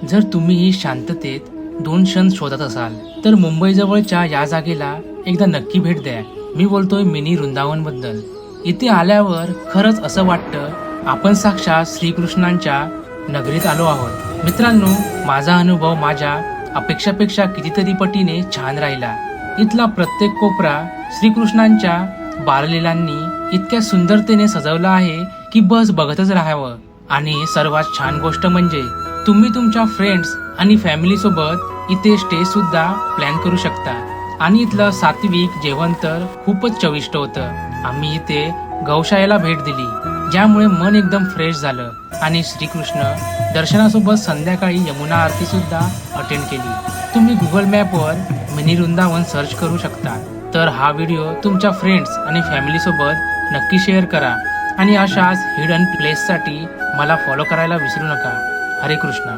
जर तुम्ही शांततेत 2 क्षण शोधत असाल तर मुंबईजवळच्या या जागेला एकदा नक्की भेट द्या. मी बोलतोय मिनी वृंदावन बद्दल. इथे आल्यावर खरंच असं वाटतं आपण साक्षात श्रीकृष्णांच्या नगरीत आलो आहोत. मित्रांनो, माझा अनुभव माझ्या अपेक्षापेक्षा कितीतरी पटीने छान राहिला. इथला प्रत्येक कोपरा श्रीकृष्णांच्या बाललीलांनी इतक्या सुंदरतेने सजवला आहे की बस बघतच राहावं. आणि सर्वात छान गोष्ट म्हणजे तुम्ही तुमच्या फ्रेंड्स आणि फॅमिली सोबत इथे स्टे सुद्धा प्लॅन करू शकता. आणि इथलं सात्विक जेवण तर खूपच चविष्ट होतं. आम्ही इथे गौशाळेला भेट दिली, ज्यामुळे मन एकदम फ्रेश झालं. आणि श्रीकृष्ण दर्शनासोबत संध्याकाळी यमुना आरती सुद्धा अटेंड केली. तुम्ही गुगल मॅपवर मिनी वृंदावन सर्च करू शकता. तर हा व्हिडिओ तुमच्या फ्रेंड्स आणि फॅमिली सोबत नक्की शेअर करा. आणि अशाच हिडन प्लेससाठी मला फॉलो करायला विसरू नका. हरे कृष्ण.